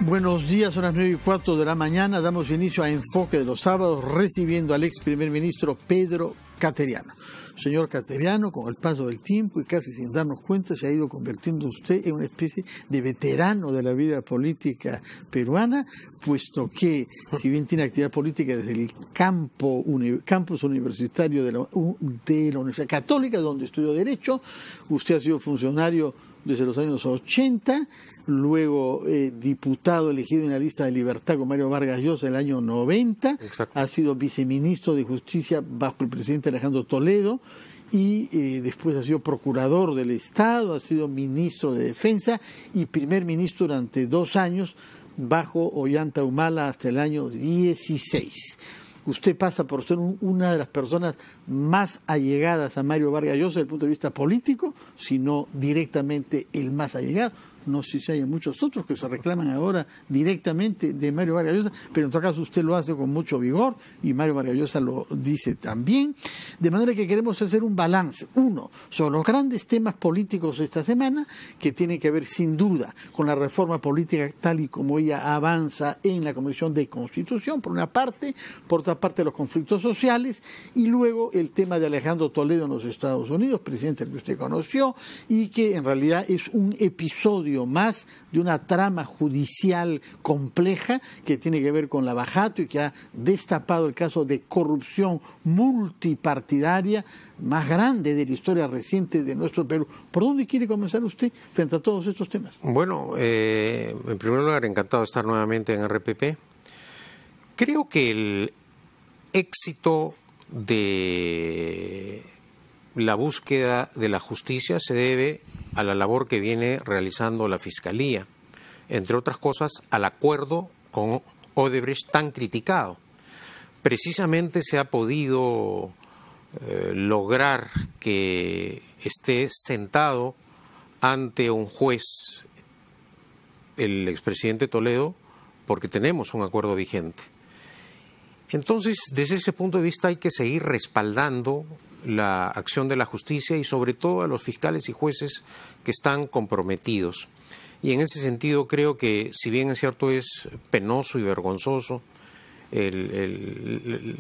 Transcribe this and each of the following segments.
Buenos días, son las 9:04 de la mañana. Damos inicio a Enfoque de los Sábados, recibiendo al ex primer ministro Pedro Cateriano. Señor Cateriano, con el paso del tiempo y casi sin darnos cuenta, se ha ido convirtiendo usted en una especie de veterano de la vida política peruana, puesto que, si bien tiene actividad política desde el campus universitario de la Universidad Católica, donde estudió Derecho, usted ha sido funcionario desde los años 80, luego diputado elegido en la lista de Libertad con Mario Vargas Llosa en el año 90, Exacto. Ha sido viceministro de Justicia bajo el presidente Alejandro Toledo y después ha sido procurador del Estado, ha sido ministro de Defensa y primer ministro durante 2 años bajo Ollanta Humala hasta el año 16. Usted pasa por ser una de las personas más allegadas a Mario Vargas Llosa desde el punto de vista político, sino directamente el más allegado. No sé si hay muchos otros que se reclaman ahora directamente de Mario Vargas Llosa, pero en todo caso usted lo hace con mucho vigor y Mario Vargas Llosa lo dice también. De manera que queremos hacer un balance. Uno, sobre los grandes temas políticos de esta semana, que tiene que ver sin duda con la reforma política tal y como ella avanza en la Comisión de Constitución, por una parte, por otra parte los conflictos sociales, y luego el tema de Alejandro Toledo en los Estados Unidos, presidente que usted conoció, y que en realidad es un episodio más de una trama judicial compleja que tiene que ver con la Bajato y que ha destapado el caso de corrupción multipartidaria más grande de la historia reciente de nuestro Perú. ¿Por dónde quiere comenzar usted frente a todos estos temas? Bueno, en primer lugar, encantado de estar nuevamente en RPP. Creo que el éxito de la búsqueda de la justicia se debe a la labor que viene realizando la Fiscalía, entre otras cosas al acuerdo con Odebrecht tan criticado. Precisamente se ha podido lograr que esté sentado ante un juez el expresidente Toledo porque tenemos un acuerdo vigente. Entonces, desde ese punto de vista hay que seguir respaldando la acción de la justicia y sobre todo a los fiscales y jueces que están comprometidos. Y en ese sentido creo que, si bien es cierto es penoso y vergonzoso el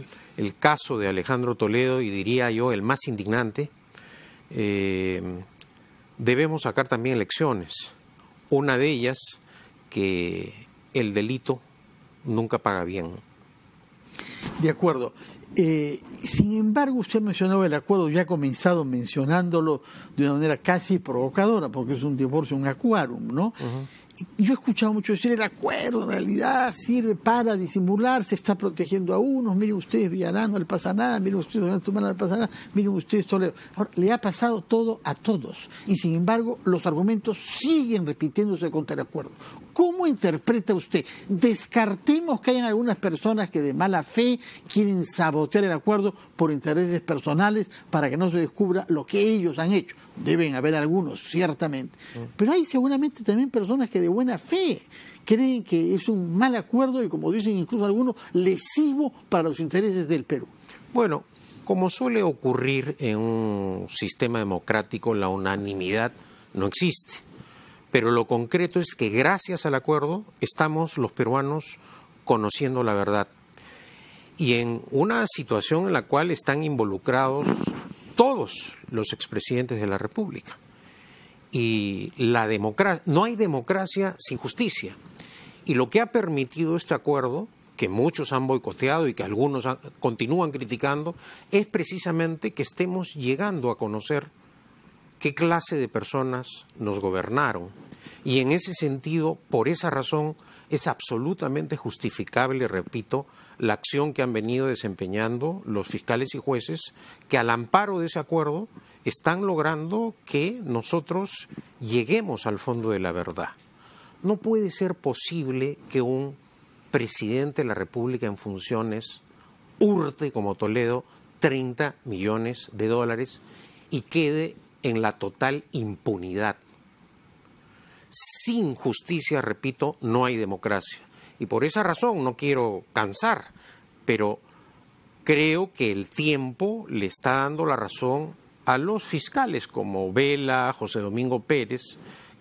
caso de Alejandro Toledo, y diría yo el más indignante, debemos sacar también lecciones. Una de ellas, que el delito nunca paga bien. De acuerdo. Sin embargo, usted mencionaba el acuerdo, ya ha comenzado mencionándolo de una manera casi provocadora, porque es un divorcio, un acuarum, ¿no? Yo he escuchado mucho decir, el acuerdo en realidad sirve para disimular, se está protegiendo a unos, miren ustedes, Villarán, no le pasa nada, miren ustedes, Tumán, no le pasa nada, miren ustedes, Toledo. Ahora, le ha pasado todo a todos, y sin embargo, los argumentos siguen repitiéndose contra el acuerdo. ¿Cómo interpreta usted? Descartemos que hayan algunas personas que de mala fe quieren sabotear el acuerdo por intereses personales para que no se descubra lo que ellos han hecho. Deben haber algunos, ciertamente. Pero hay seguramente también personas que de buena fe creen que es un mal acuerdo y, como dicen incluso algunos, lesivo para los intereses del Perú. Bueno, como suele ocurrir en un sistema democrático, la unanimidad no existe. Pero lo concreto es que gracias al acuerdo estamos los peruanos conociendo la verdad. Y en una situación en la cual están involucrados todos los expresidentes de la República. Y la democracia, no hay democracia sin justicia. Y lo que ha permitido este acuerdo, que muchos han boicoteado y que algunos continúan criticando, es precisamente que estemos llegando a conocer qué clase de personas nos gobernaron. Y en ese sentido, por esa razón, es absolutamente justificable, repito, la acción que han venido desempeñando los fiscales y jueces, que al amparo de ese acuerdo están logrando que nosotros lleguemos al fondo de la verdad. No puede ser posible que un presidente de la República en funciones hurte, como Toledo, 30 millones de dólares y quede en la total impunidad. Sin justicia, repito, no hay democracia. Y por esa razón no quiero cansar, pero creo que el tiempo le está dando la razón a los fiscales como Vela, José Domingo Pérez,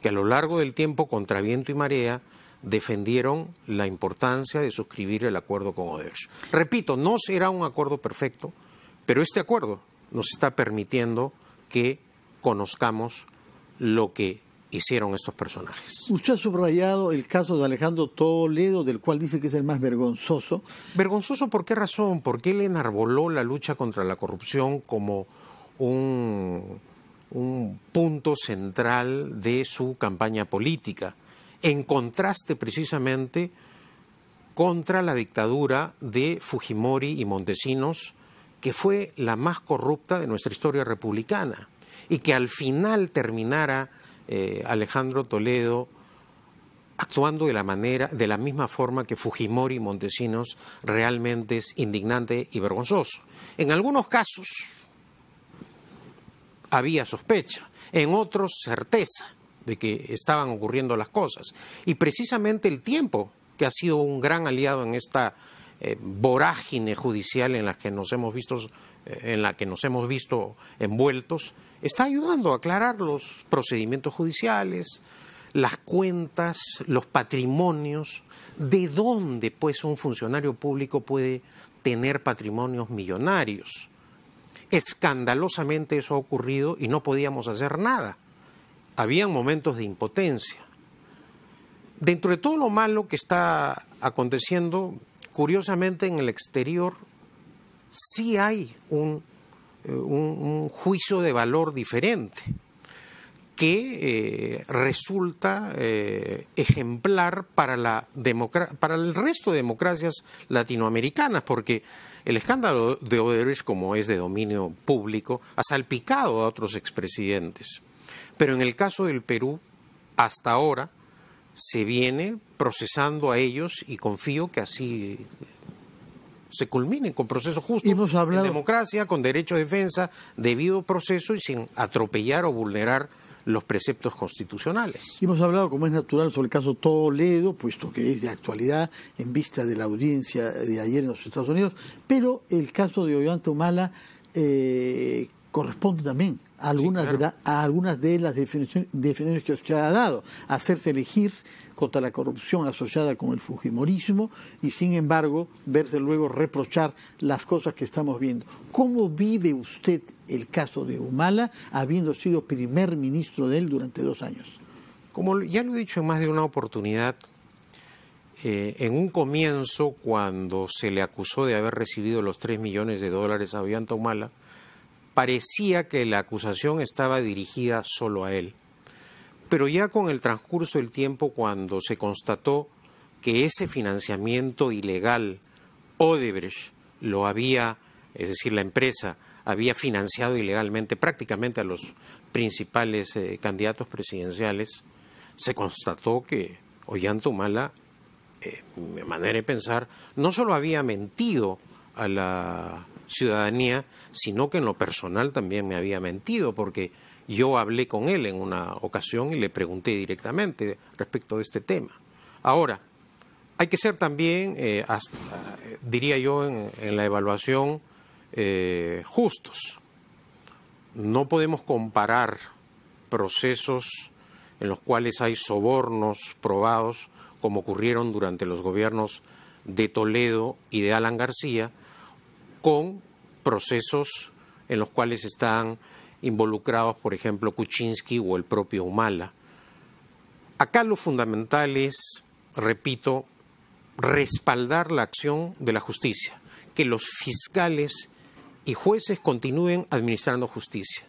que a lo largo del tiempo, contra viento y marea, defendieron la importancia de suscribir el acuerdo con Odebrecht. Repito, no será un acuerdo perfecto, pero este acuerdo nos está permitiendo que conozcamos lo que hicieron estos personajes. Usted ha subrayado el caso de Alejandro Toledo, del cual dice que es el más vergonzoso. ¿Vergonzoso por qué razón? Porque él enarboló la lucha contra la corrupción como un punto central de su campaña política, en contraste precisamente contra la dictadura de Fujimori y Montesinos, que fue la más corrupta de nuestra historia republicana, y que al final terminara Alejandro Toledo actuando de la misma forma que Fujimori y Montesinos, realmente es indignante y vergonzoso. En algunos casos había sospecha, en otros certeza de que estaban ocurriendo las cosas. Y precisamente el tiempo, que ha sido un gran aliado en esta vorágine judicial en la que nos hemos visto envueltos, está ayudando a aclarar los procedimientos judiciales, las cuentas, los patrimonios, de dónde pues un funcionario público puede tener patrimonios millonarios. Escandalosamente eso ha ocurrido y no podíamos hacer nada. Habían momentos de impotencia. Dentro de todo lo malo que está aconteciendo, curiosamente en el exterior sí hay un juicio de valor diferente que resulta ejemplar para el resto de democracias latinoamericanas, porque el escándalo de Odebrecht, como es de dominio público, ha salpicado a otros expresidentes. Pero en el caso del Perú, hasta ahora, se viene procesando a ellos y confío que así se culminen con procesos justos, en democracia, con derecho a defensa, debido proceso y sin atropellar o vulnerar los preceptos constitucionales. Hemos hablado, como es natural, sobre el caso Toledo, puesto que es de actualidad en vista de la audiencia de ayer en los Estados Unidos, pero el caso de Ollanta Humala corresponde también a algunas de las definiciones que usted ha dado: hacerse elegir contra la corrupción asociada con el fujimorismo y, sin embargo, verse luego reprochar las cosas que estamos viendo. ¿Cómo vive usted el caso de Humala, habiendo sido primer ministro de él durante 2 años? Como ya lo he dicho en más de una oportunidad, en un comienzo, cuando se le acusó de haber recibido los $3 millones a Ollanta Humala, parecía que la acusación estaba dirigida solo a él. Pero ya con el transcurso del tiempo, cuando se constató que ese financiamiento ilegal Odebrecht lo había, es decir, la empresa había financiado ilegalmente prácticamente a los principales candidatos presidenciales, se constató que Ollanta Humala, de manera de pensar, no solo había mentido a la ciudadanía, sino que en lo personal también me había mentido, porque yo hablé con él en una ocasión y le pregunté directamente respecto de este tema. Ahora, hay que ser también, diría yo, en la evaluación justos. No podemos comparar procesos en los cuales hay sobornos probados, como ocurrieron durante los gobiernos de Toledo y de Alan García, con procesos en los cuales están involucrados, por ejemplo, Kuczynski o el propio Humala. Acá lo fundamental es, repito, respaldar la acción de la justicia, que los fiscales y jueces continúen administrando justicia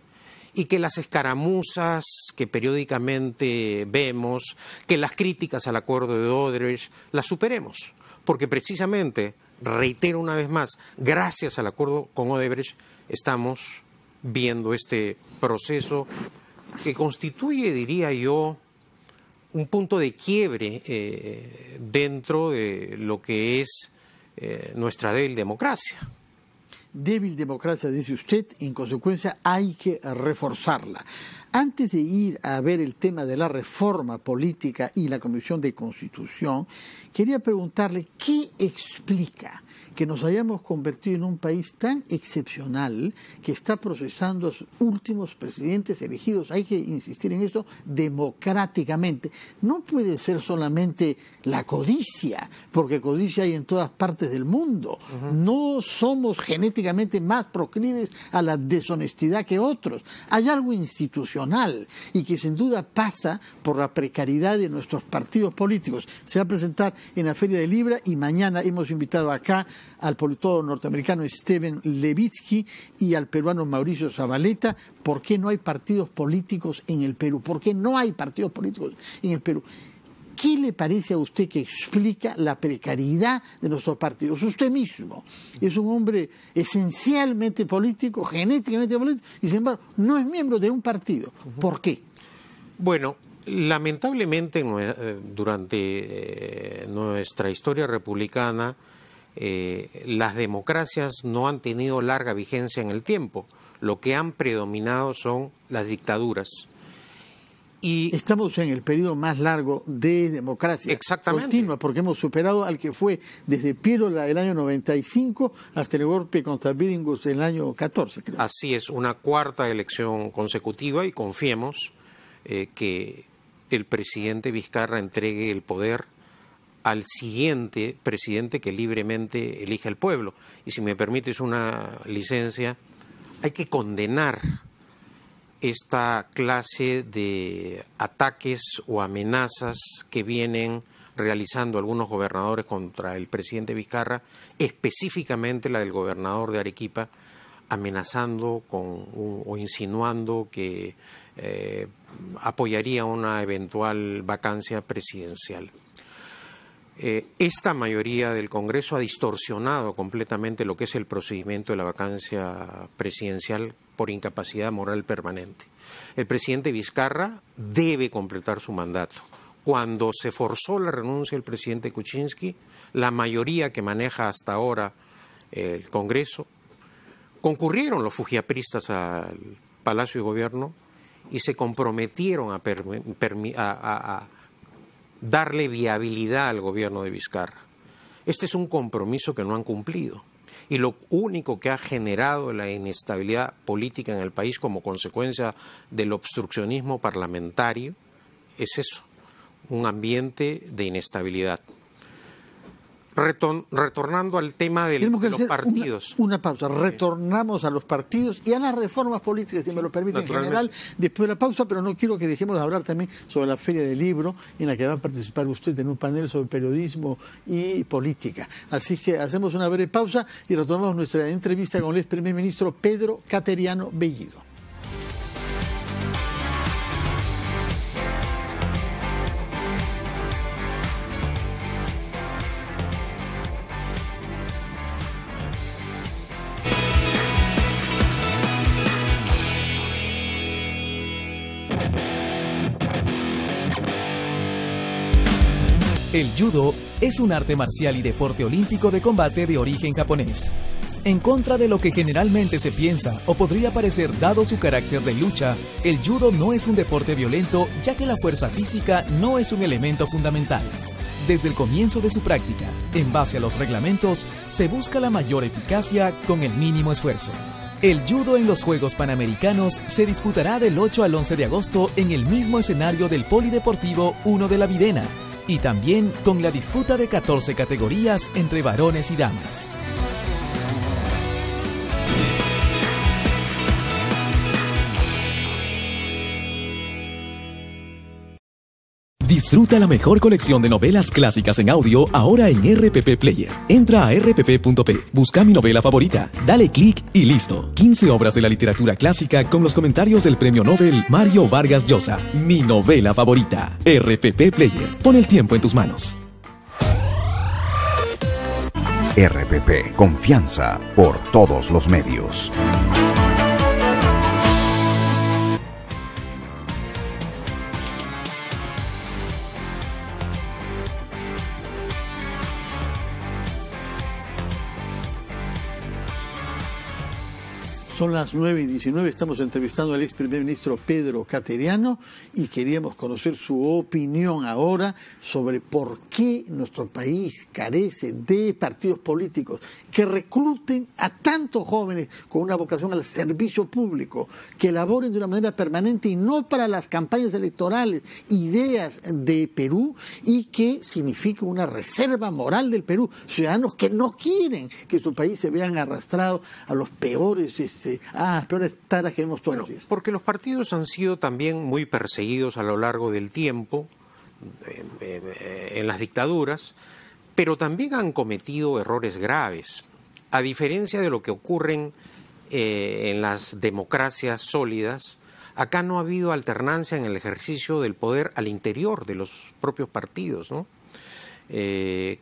y que las escaramuzas que periódicamente vemos, que las críticas al acuerdo de Odebrecht, las superemos, porque precisamente, reitero una vez más, gracias al acuerdo con Odebrecht estamos viendo este proceso que constituye, diría yo, un punto de quiebre dentro de lo que es nuestra débil democracia. Débil democracia, dice usted, en consecuencia hay que reforzarla. Antes de ir a ver el tema de la reforma política y la Comisión de Constitución, quería preguntarle qué explica que nos hayamos convertido en un país tan excepcional que está procesando a sus últimos presidentes elegidos, hay que insistir en eso, democráticamente. No puede ser solamente la codicia, porque codicia hay en todas partes del mundo. No somos genéticamente más proclives a la deshonestidad que otros. Hay algo institucional y que sin duda pasa por la precariedad de nuestros partidos políticos. Se va a presentar en la Feria de Libra y mañana hemos invitado acá al politólogo norteamericano Steven Levitsky y al peruano Mauricio Zabaleta. ¿Por qué no hay partidos políticos en el Perú? ¿Por qué no hay partidos políticos en el Perú? ¿Qué le parece a usted que explica la precariedad de nuestros partidos? Usted mismo es un hombre esencialmente político, genéticamente político, y sin embargo no es miembro de un partido. ¿Por qué? Bueno, lamentablemente durante nuestra historia republicana, las democracias no han tenido larga vigencia en el tiempo. Lo que han predominado son las dictaduras. Y estamos en el periodo más largo de democracia continua, porque hemos superado al que fue desde Piérola del año 95 hasta el golpe contra Billinghus del año 14, creo. Así es, una cuarta elección consecutiva, y confiemos que el presidente Vizcarra entregue el poder al siguiente presidente que libremente elija el pueblo. Y si me permites una licencia, hay que condenar esta clase de ataques o amenazas que vienen realizando algunos gobernadores contra el presidente Vizcarra, específicamente la del gobernador de Arequipa, amenazando o insinuando que apoyaría una eventual vacancia presidencial. Esta mayoría del Congreso ha distorsionado completamente lo que es el procedimiento de la vacancia presidencial por incapacidad moral permanente. El presidente Vizcarra debe completar su mandato. Cuando se forzó la renuncia del presidente Kuczynski, la mayoría que maneja hasta ahora el Congreso, concurrieron los fujiapristas al Palacio de Gobierno y se comprometieron a darle viabilidad al gobierno de Vizcarra. Este es un compromiso que no han cumplido. Y lo único que ha generado la inestabilidad política en el país como consecuencia del obstruccionismo parlamentario es eso, un ambiente de inestabilidad. Retornando al tema de los partidos. Una pausa. Retornamos a los partidos y a las reformas políticas, si me lo permite, en general, después de la pausa, pero no quiero que dejemos de hablar también sobre la Feria del Libro, en la que va a participar usted en un panel sobre periodismo y política. Así que hacemos una breve pausa y retomamos nuestra entrevista con el ex primer ministro Pedro Cateriano Bellido. El judo es un arte marcial y deporte olímpico de combate de origen japonés. En contra de lo que generalmente se piensa o podría parecer dado su carácter de lucha, el judo no es un deporte violento, ya que la fuerza física no es un elemento fundamental. Desde el comienzo de su práctica, en base a los reglamentos, se busca la mayor eficacia con el mínimo esfuerzo. El judo en los Juegos Panamericanos se disputará del 8 al 11 de agosto en el mismo escenario del Polideportivo 1 de La Videna, y también con la disputa de 14 categorías entre varones y damas. Disfruta la mejor colección de novelas clásicas en audio ahora en RPP Player. Entra a rpp.p, busca mi novela favorita, dale clic y listo. 15 obras de la literatura clásica con los comentarios del premio Nobel Mario Vargas Llosa. Mi novela favorita. RPP Player. Pon el tiempo en tus manos. RPP. Confianza por todos los medios. Son las 9:19, estamos entrevistando al ex primer ministro Pedro Cateriano y queríamos conocer su opinión ahora sobre por qué nuestro país carece de partidos políticos que recluten a tantos jóvenes con una vocación al servicio público, que elaboren de una manera permanente y no para las campañas electorales ideas de Perú y que signifiquen una reserva moral del Perú, ciudadanos que no quieren que su país se vean arrastrados a los peores taras que vemos todos los días. Porque los partidos han sido también muy perseguidos a lo largo del tiempo en las dictaduras, pero también han cometido errores graves. A diferencia de lo que ocurre en las democracias sólidas, acá no ha habido alternancia en el ejercicio del poder al interior de los propios partidos, ¿no?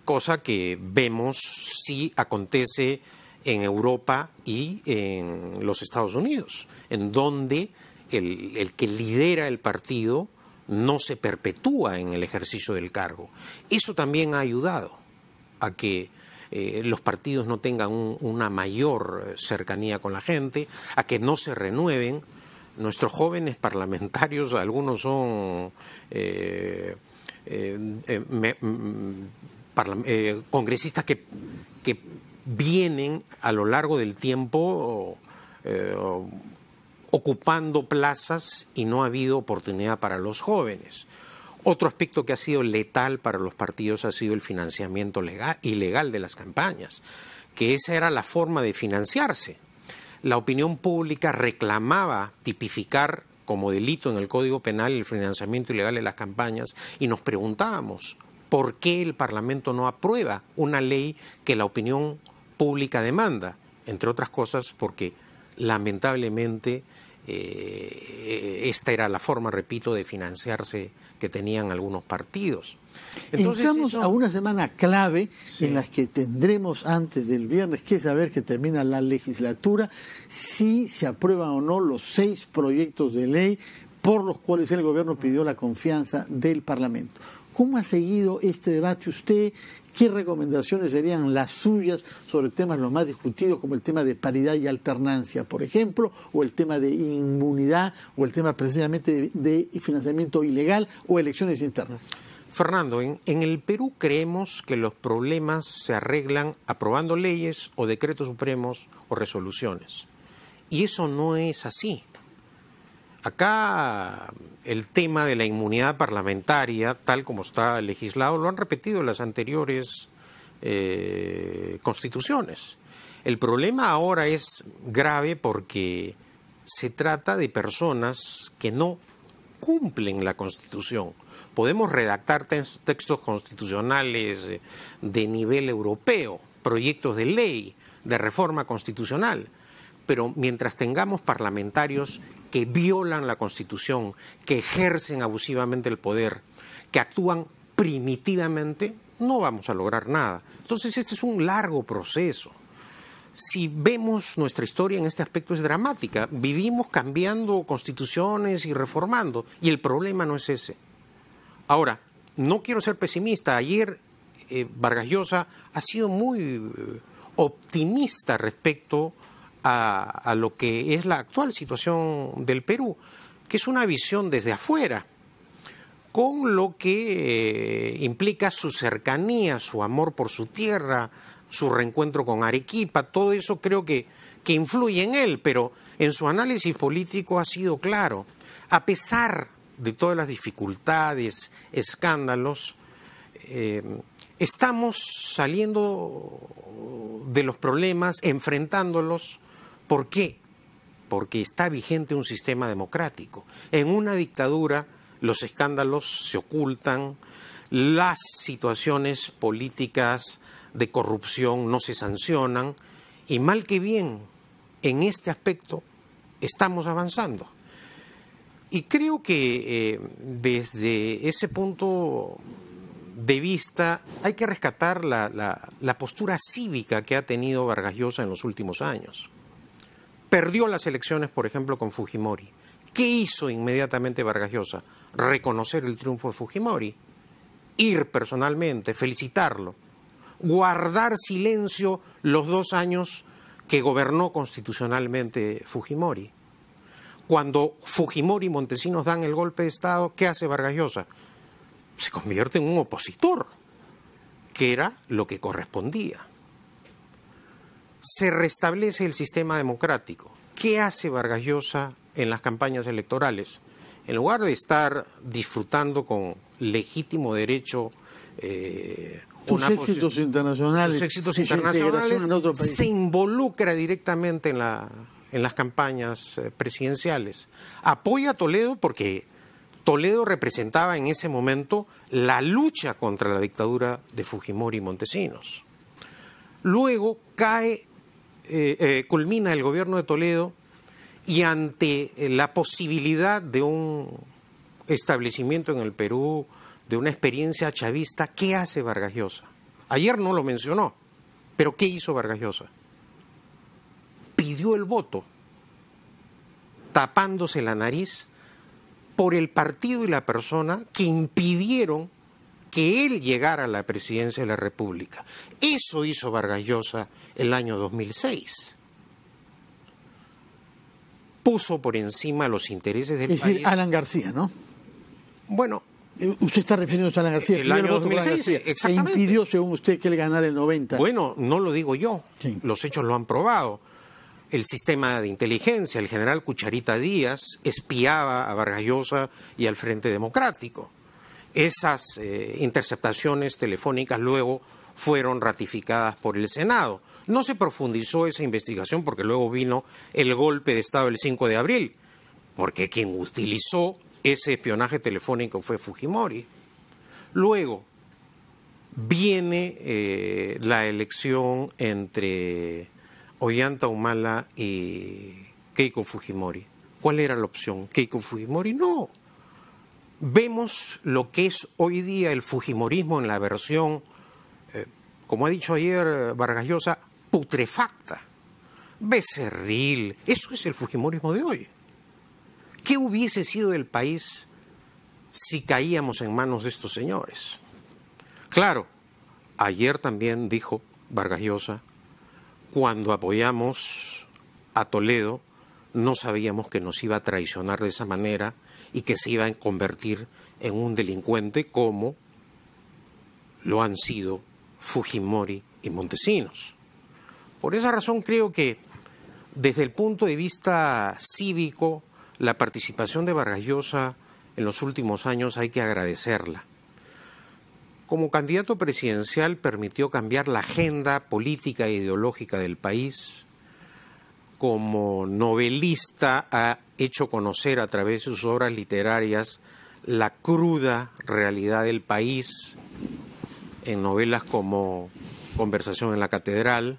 Cosa que vemos si acontece en Europa y en los Estados Unidos, en donde el que lidera el partido no se perpetúa en el ejercicio del cargo. Eso también ha ayudado a que los partidos no tengan una mayor cercanía con la gente, a que no se renueven. Nuestros jóvenes parlamentarios, algunos son congresistas que vienen a lo largo del tiempo ocupando plazas y no ha habido oportunidad para los jóvenes. Otro aspecto que ha sido letal para los partidos ha sido el financiamiento ilegal de las campañas, que esa era la forma de financiarse. La opinión pública reclamaba tipificar como delito en el Código Penal el financiamiento ilegal de las campañas y nos preguntábamos por qué el Parlamento no aprueba una ley que la opinión pública demanda, entre otras cosas porque lamentablemente esta era la forma, repito, de financiarse que tenían algunos partidos. Entonces, entramos a una semana clave en las que tendremos antes del viernes que saber que termina la legislatura, si se aprueban o no los 6 proyectos de ley por los cuales el gobierno pidió la confianza del Parlamento. ¿Cómo ha seguido este debate usted? ¿Qué recomendaciones serían las suyas sobre temas los más discutidos, como el tema de paridad y alternancia, por ejemplo, o el tema de inmunidad, o el tema precisamente de financiamiento ilegal o elecciones internas? Fernando, en el Perú creemos que los problemas se arreglan aprobando leyes o decretos supremos o resoluciones. Y eso no es así. Acá el tema de la inmunidad parlamentaria, tal como está legislado, lo han repetido las anteriores constituciones. El problema ahora es grave porque se trata de personas que no cumplen la Constitución. Podemos redactar textos constitucionales de nivel europeo, proyectos de ley, de reforma constitucional, pero mientras tengamos parlamentarios que violan la Constitución, que ejercen abusivamente el poder, que actúan primitivamente, no vamos a lograr nada. Entonces este es un largo proceso. Si vemos nuestra historia en este aspecto es dramática. Vivimos cambiando constituciones y reformando, y el problema no es ese. Ahora, no quiero ser pesimista. Ayer Vargas Llosa ha sido muy optimista respecto a lo que es la actual situación del Perú, que es una visión desde afuera, con lo que implica su cercanía, su amor por su tierra, su reencuentro con Arequipa. Todo eso creo que influye en él, pero en su análisis político ha sido claro. A pesar de todas las dificultades, escándalos, estamos saliendo de los problemas, enfrentándolos. ¿Por qué? Porque está vigente un sistema democrático. En una dictadura los escándalos se ocultan, las situaciones políticas de corrupción no se sancionan y mal que bien en este aspecto estamos avanzando. Y creo que desde ese punto de vista hay que rescatar la postura cívica que ha tenido Vargas Llosa en los últimos años. Perdió las elecciones, por ejemplo, con Fujimori. ¿Qué hizo inmediatamente Vargas Llosa? Reconocer el triunfo de Fujimori, ir personalmente, felicitarlo, guardar silencio los 2 años que gobernó constitucionalmente Fujimori. Cuando Fujimori y Montesinos dan el golpe de Estado, ¿qué hace Vargas Llosa? Se convierte en un opositor, que era lo que correspondía. Se restablece el sistema democrático. ¿Qué hace Vargas Llosa en las campañas electorales? En lugar de estar disfrutando con legítimo derecho tus éxitos internacionales, se involucra directamente en las campañas presidenciales. Apoya a Toledo porque Toledo representaba en ese momento la lucha contra la dictadura de Fujimori y Montesinos. Luego culmina el gobierno de Toledo y ante la posibilidad de un establecimiento en el Perú, de una experiencia chavista, ¿qué hace Vargas Llosa? Ayer no lo mencionó, pero ¿qué hizo Vargas Llosa? Pidió el voto, tapándose la nariz por el partido y la persona que impidieron que él llegara a la presidencia de la República. Eso hizo Vargas Llosa el año 2006. Puso por encima los intereses del país. Es decir, Alan García, ¿no? Bueno, usted está refiriéndose a Alan García. El año 2006, exactamente. E impidió, según usted, que él ganara el 90. Bueno, no lo digo yo. Sí. Los hechos lo han probado. El sistema de inteligencia, el general Cucharita Díaz, espiaba a Vargas Llosa y al Frente Democrático. Esas interceptaciones telefónicas luego fueron ratificadas por el Senado. No se profundizó esa investigación porque luego vino el golpe de Estado el 5 de abril, porque quien utilizó ese espionaje telefónico fue Fujimori. Luego viene la elección entre Ollanta Humala y Keiko Fujimori. ¿Cuál era la opción? ¿Keiko Fujimori? No. Vemos lo que es hoy día el fujimorismo en la versión, como ha dicho ayer Vargas Llosa, putrefacta, becerril. Eso es el fujimorismo de hoy. ¿Qué hubiese sido del país si caíamos en manos de estos señores? Claro, ayer también dijo Vargas Llosa, cuando apoyamos a Toledo, no sabíamos que nos iba a traicionar de esa manera y que se iba a convertir en un delincuente como lo han sido Fujimori y Montesinos. Por esa razón creo que desde el punto de vista cívico, la participación de Vargas Llosa en los últimos años hay que agradecerla. Como candidato presidencial permitió cambiar la agenda política e ideológica del país. Como novelista ha hecho conocer a través de sus obras literarias la cruda realidad del país en novelas como Conversación en la Catedral,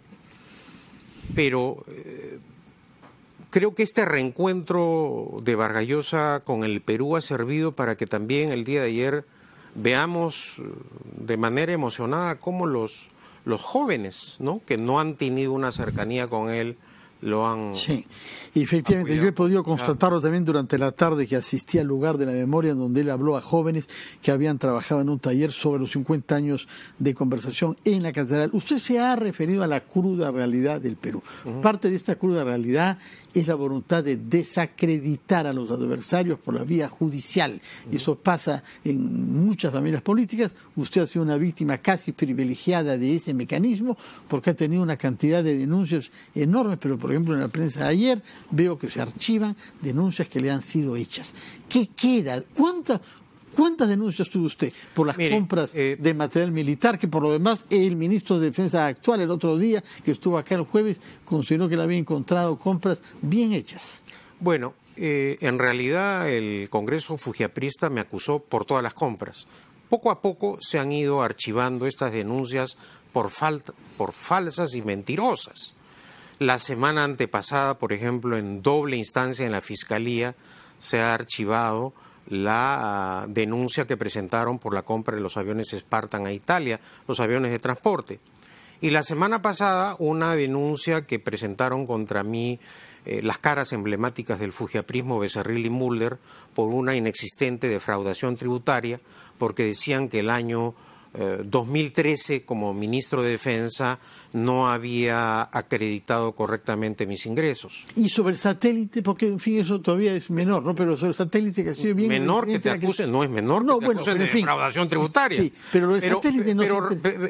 pero creo que este reencuentro de Vargas Llosa con el Perú ha servido para que también el día de ayer veamos de manera emocionada cómo los jóvenes, ¿no?, que no han tenido una cercanía con él, lo han... Sí, y efectivamente apoyado. Yo he podido constatarlo también durante la tarde que asistí al lugar de la memoria en donde él habló a jóvenes que habían trabajado en un taller sobre los 50 años de conversación en la catedral. Usted se ha referido a la cruda realidad del Perú. Parte de esta cruda realidad es la voluntad de desacreditar a los adversarios por la vía judicial. Eso pasa en muchas familias políticas. Usted ha sido una víctima casi privilegiada de ese mecanismo porque ha tenido una cantidad de denuncias enormes, pero por ejemplo en la prensa de ayer veo que se archivan denuncias que le han sido hechas. ¿Qué queda? ¿Cuántas denuncias tuvo usted por las compras de material militar? Que por lo demás el ministro de Defensa actual el otro día, que estuvo acá el jueves, consideró que le había encontrado compras bien hechas. Bueno, en realidad el Congreso fujiaprista me acusó por todas las compras. Poco a poco se han ido archivando estas denuncias por falsas y mentirosas. La semana antepasada, por ejemplo, en doble instancia en la Fiscalía, se ha archivado la denuncia que presentaron por la compra de los aviones Spartan a Italia, los aviones de transporte. Y la semana pasada una denuncia que presentaron contra mí las caras emblemáticas del fujiaprismo Becerril y Mulder por una inexistente defraudación tributaria, porque decían que el año 2013 como ministro de Defensa no había acreditado correctamente mis ingresos. Y sobre el satélite, porque en fin eso todavía es menor, ¿no? Pero sobre el satélite que ha sido bien... Menor que te acusen, no es menor que te acusen de defraudación tributaria. Sí, pero el satélite no...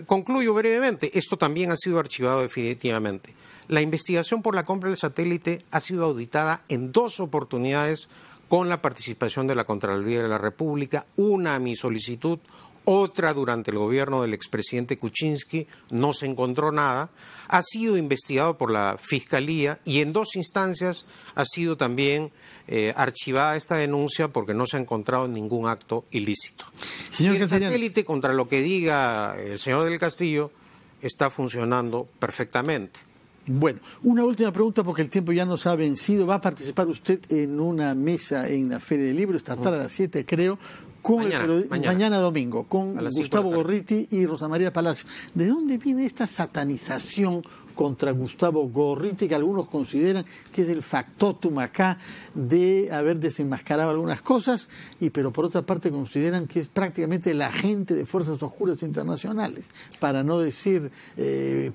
Concluyo brevemente, esto también ha sido archivado definitivamente. La investigación por la compra del satélite ha sido auditada en 2 oportunidades con la participación de la Contraloría de la República, una a mi solicitud, otra durante el gobierno del expresidente Kuczynski, no se encontró nada. Ha sido investigado por la Fiscalía y en 2 instancias ha sido también archivada esta denuncia porque no se ha encontrado ningún acto ilícito. Señor el satélite, contra lo que diga el señor del Castillo, está funcionando perfectamente. Bueno, una última pregunta porque el tiempo ya nos ha vencido. ¿Va a participar usted en una mesa en la Feria del Libro esta tarde a las 7, creo? Mañana domingo, con Gustavo Gorriti y Rosa María Palacio. ¿De dónde viene esta satanización contra Gustavo Gorriti, que algunos consideran que es el factotum acá de haber desenmascarado algunas cosas, pero por otra parte consideran que es prácticamente el agente de fuerzas oscuras internacionales, para no decir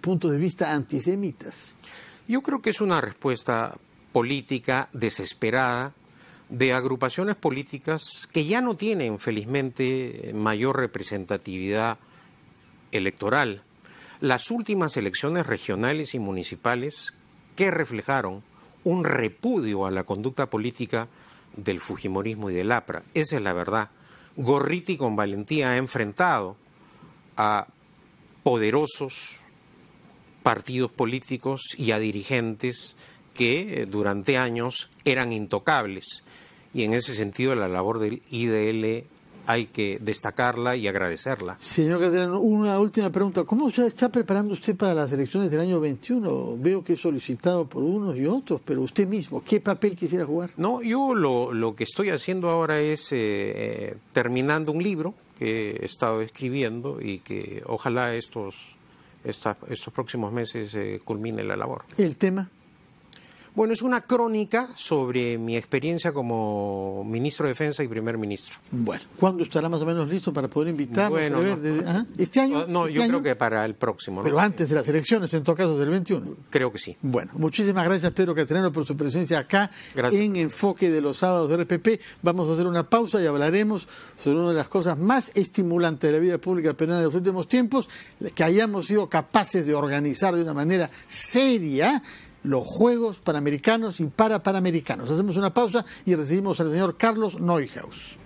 puntos de vista antisemitas? Yo creo que es una respuesta política desesperada de agrupaciones políticas que ya no tienen, felizmente, mayor representatividad electoral. Las últimas elecciones regionales y municipales que reflejaron un repudio a la conducta política del fujimorismo y del APRA. Esa es la verdad. Gorriti con valentía ha enfrentado a poderosos partidos políticos y a dirigentes que durante años eran intocables. Y en ese sentido la labor del IDL hay que destacarla y agradecerla. Señor Cateriano, una última pregunta. ¿Cómo se está preparando usted para las elecciones del año 21? Veo que es solicitado por unos y otros, pero usted mismo, ¿qué papel quisiera jugar? No, yo lo que estoy haciendo ahora es terminando un libro que he estado escribiendo y que ojalá estos próximos meses culmine la labor. ¿El tema? Bueno, es una crónica sobre mi experiencia como ministro de Defensa y primer ministro. Bueno, ¿cuándo estará más o menos listo para poder invitarlo? Bueno, ¿este año? No, ¿Este yo año? creo que para el próximo. Pero antes de las elecciones, en todo caso, del 21. Creo que sí. Bueno, muchísimas gracias, Pedro Cateriano, por su presencia acá. Gracias. En Enfoque de los Sábados de RPP. Vamos a hacer una pausa y hablaremos sobre una de las cosas más estimulantes de la vida pública peruana de los últimos tiempos, que hayamos sido capaces de organizar de una manera seria los Juegos Panamericanos y Panamericanos. Hacemos una pausa y recibimos al señor Carlos Neuhaus.